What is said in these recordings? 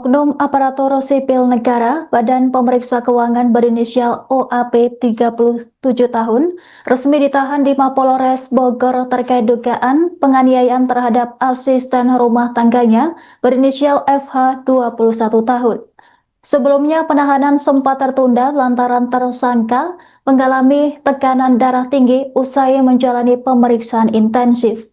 Oknum aparatur sipil negara Badan Pemeriksa Keuangan berinisial OAP 37 tahun resmi ditahan di Mapolres Bogor terkait dugaan penganiayaan terhadap asisten rumah tangganya berinisial FH 21 tahun. Sebelumnya penahanan sempat tertunda lantaran tersangka mengalami tekanan darah tinggi usai menjalani pemeriksaan intensif.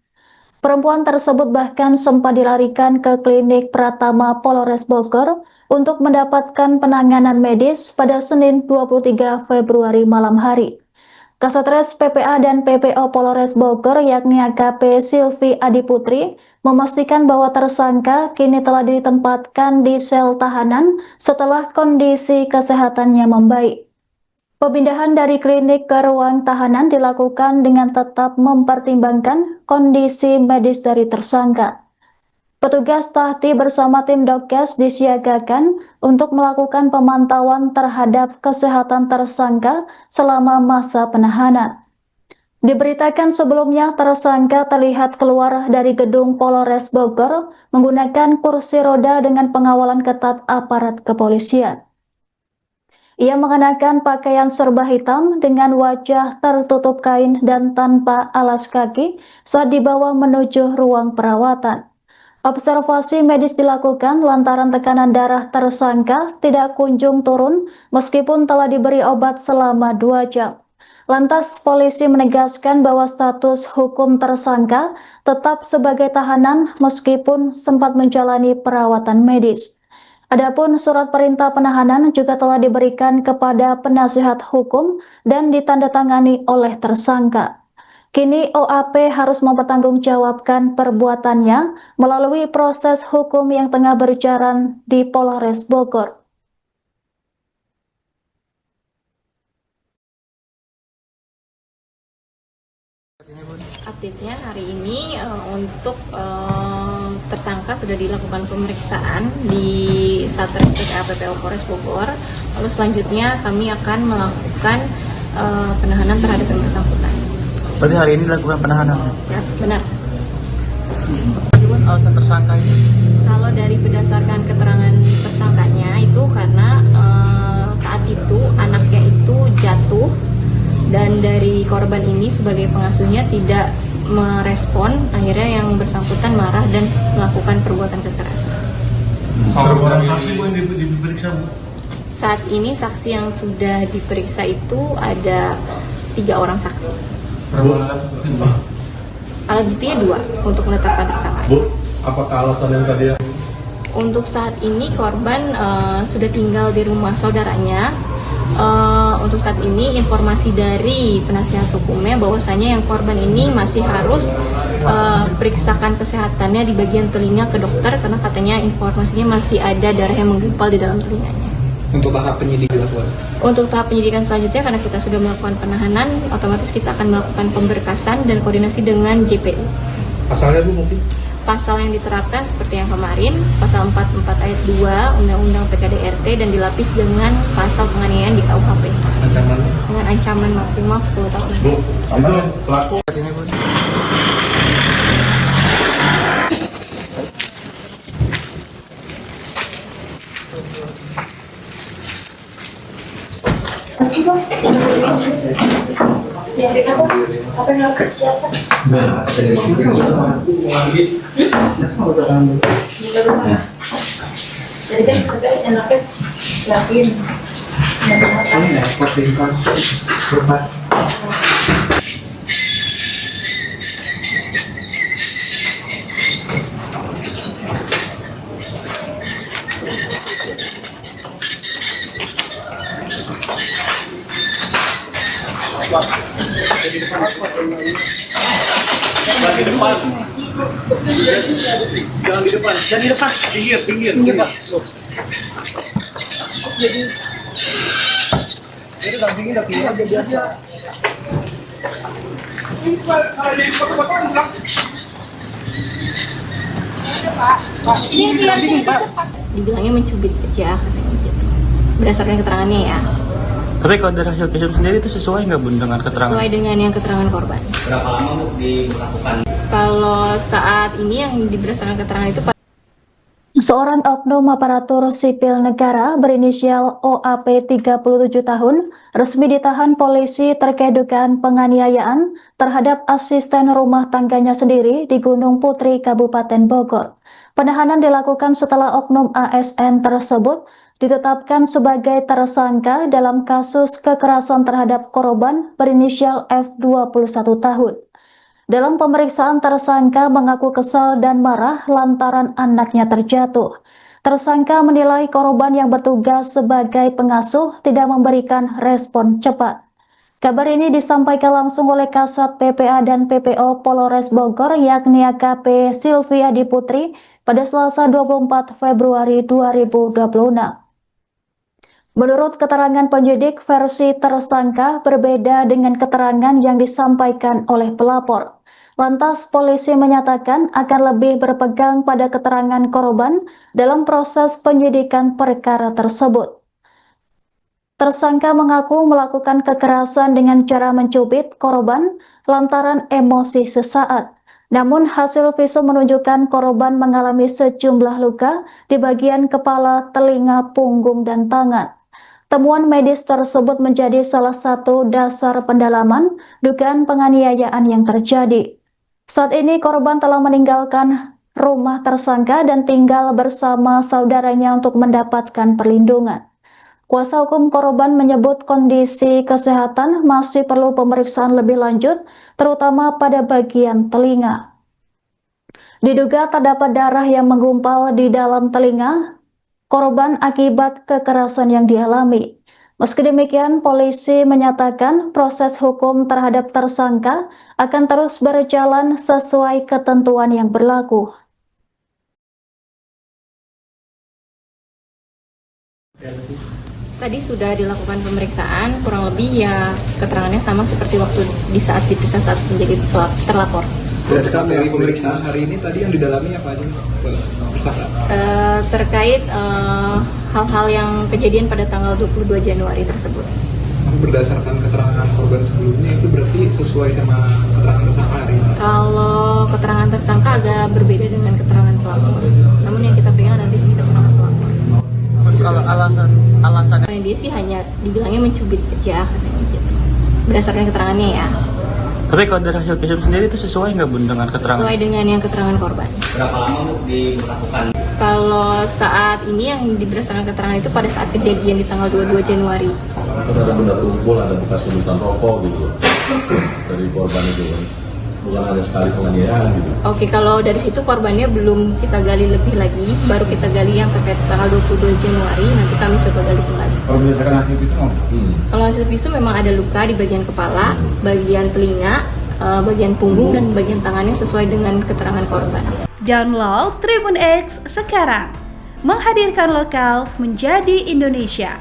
Perempuan tersebut bahkan sempat dilarikan ke klinik Pratama Polres Bogor untuk mendapatkan penanganan medis pada Senin 23 Februari malam hari. Kasatgas PPA dan PPO Polres Bogor yakni AKP Silvi Adiputri memastikan bahwa tersangka kini telah ditempatkan di sel tahanan setelah kondisi kesehatannya membaik. Pemindahan dari klinik ke ruang tahanan dilakukan dengan tetap mempertimbangkan kondisi medis dari tersangka. Petugas Tahti bersama tim Dokes disiagakan untuk melakukan pemantauan terhadap kesehatan tersangka selama masa penahanan. Diberitakan sebelumnya tersangka terlihat keluar dari gedung Polres Bogor menggunakan kursi roda dengan pengawalan ketat aparat kepolisian. Ia mengenakan pakaian serba hitam dengan wajah tertutup kain dan tanpa alas kaki saat dibawa menuju ruang perawatan. Observasi medis dilakukan lantaran tekanan darah tersangka tidak kunjung turun meskipun telah diberi obat selama 2 jam. Lantas polisi menegaskan bahwa status hukum tersangka tetap sebagai tahanan meskipun sempat menjalani perawatan medis. Adapun surat perintah penahanan juga telah diberikan kepada penasihat hukum dan ditandatangani oleh tersangka. Kini OAP harus mempertanggungjawabkan perbuatannya melalui proses hukum yang tengah berjalan di Polres Bogor. Update-nya hari ini untuk tersangka sudah dilakukan pemeriksaan di Satres PPA PPO Polres Bogor. Lalu selanjutnya kami akan melakukan penahanan terhadap yang bersangkutan. Berarti hari ini dilakukan penahanan? Ya, benar. Alasan tersangka ini? Kalau dari berdasarkan keterangan tersangkanya itu karena saat itu anaknya itu jatuh dan dari korban ini sebagai pengasuhnya tidak merespon, akhirnya yang bersangkutan marah dan melakukan perbuatan kekerasan. Berapa orang saksi Bu yang diperiksa Bu? Saat ini saksi yang sudah diperiksa itu ada 3 orang saksi. Berapa alat bukti Bu? Alat buktinya 2 untuk menetapkan tersangka. Bu, apakah alasan yang tadi yang Untuk saat ini korban sudah tinggal di rumah saudaranya. Untuk saat ini informasi dari penasihat hukumnya bahwasanya yang korban ini masih harus periksakan kesehatannya di bagian telinga ke dokter karena katanya informasinya masih ada darah yang menggumpal di dalam telinganya. Untuk tahap penyidikan dilakukan? Untuk tahap penyidikan selanjutnya karena kita sudah melakukan penahanan, otomatis kita akan melakukan pemberkasan dan koordinasi dengan JPU. pasalnya Bu mungkin? Pasal yang diterapkan seperti yang kemarin, pasal 44 ayat 2 Undang-Undang PKDRT dan dilapis dengan pasal penganiayaan di KUHP Ancaman? dengan ancaman maksimal 10 tahun. Bu, itu pelaku Ini Bu. Apa yang harus siapa? Jadi kan kita enaknya siapin. di depan. Jangan di depan. Jangan di depan. Pinggir. Pak. Jadi dampingin biasa. Dibilangnya mencubit aja katanya gitu. Berdasarkan keterangannya ya. Tapi kalau dari hasil visum sendiri itu sesuai nggak Bun dengan keterangan? Sesuai dengan yang keterangan korban. Berapa lama Bu diberlakukan? Kalau saat ini yang berdasarkan keterangan itu Seorang oknum aparatur sipil negara berinisial OAP 37 tahun resmi ditahan polisi terkait dugaan penganiayaan terhadap asisten rumah tangganya sendiri di Gunung Putri, Kabupaten Bogor. Penahanan dilakukan setelah oknum ASN tersebut ditetapkan sebagai tersangka dalam kasus kekerasan terhadap korban berinisial F 21 tahun. Dalam pemeriksaan, tersangka mengaku kesal dan marah lantaran anaknya terjatuh. Tersangka menilai korban yang bertugas sebagai pengasuh tidak memberikan respon cepat. Kabar ini disampaikan langsung oleh Kasat PPA dan PPO Polres Bogor yakni AKP Sylvia Diputri pada Selasa 24 Februari 2026. Menurut keterangan penyidik, versi tersangka berbeda dengan keterangan yang disampaikan oleh pelapor. Lantas, polisi menyatakan akan lebih berpegang pada keterangan korban dalam proses penyidikan perkara tersebut. Tersangka mengaku melakukan kekerasan dengan cara mencubit korban lantaran emosi sesaat. Namun hasil visum menunjukkan korban mengalami sejumlah luka di bagian kepala, telinga, punggung, dan tangan. Temuan medis tersebut menjadi salah satu dasar pendalaman dugaan penganiayaan yang terjadi. Saat ini korban telah meninggalkan rumah tersangka dan tinggal bersama saudaranya untuk mendapatkan perlindungan. Kuasa hukum korban menyebut kondisi kesehatan masih perlu pemeriksaan lebih lanjut, terutama pada bagian telinga. Diduga terdapat darah yang menggumpal di dalam telinga korban akibat kekerasan yang dialami. Meski demikian, polisi menyatakan proses hukum terhadap tersangka akan terus berjalan sesuai ketentuan yang berlaku. Tadi sudah dilakukan pemeriksaan, kurang lebih ya keterangannya sama seperti waktu di saat diperiksa saat menjadi terlapor. Berdasarkan dari pemeriksaan hari ini tadi yang didalami apa aja tersangka? Terkait hal-hal yang kejadian pada tanggal 22 Januari tersebut. Berdasarkan keterangan korban sebelumnya itu berarti sesuai sama keterangan tersangka hari ini? Kalau keterangan tersangka agak berbeda dengan keterangan pelapor. Namun yang kita pegang nanti sih keterangan pelapor. Kalau alasan Dia sih hanya dibilangnya mencubit aja katanya gitu. Berdasarkan keterangannya ya. tapi kalau dari hasil visum sendiri itu sesuai nggak Bun dengan keterangan? Sesuai dengan yang keterangan korban. Berapa lama dilakukan? Kalau saat ini yang berdasarkan keterangan itu pada saat kejadian di tanggal 22 Januari. Itu ada benda tumpul, ada bekas sundutan rokok gitu loh dari korban itu kan, bukan hanya sekali penganiayaan gitu. Oke, kalau dari situ korbannya belum kita gali lebih lagi, baru kita gali yang terkait tanggal 22 Januari, nanti kami coba gali kembali. Kalau berdasarkan hasil visum, Kalau hasil visum memang ada luka di bagian kepala, bagian telinga, bagian punggung, dan bagian tangannya sesuai dengan keterangan korban. Download Tribun X sekarang, menghadirkan lokal menjadi Indonesia.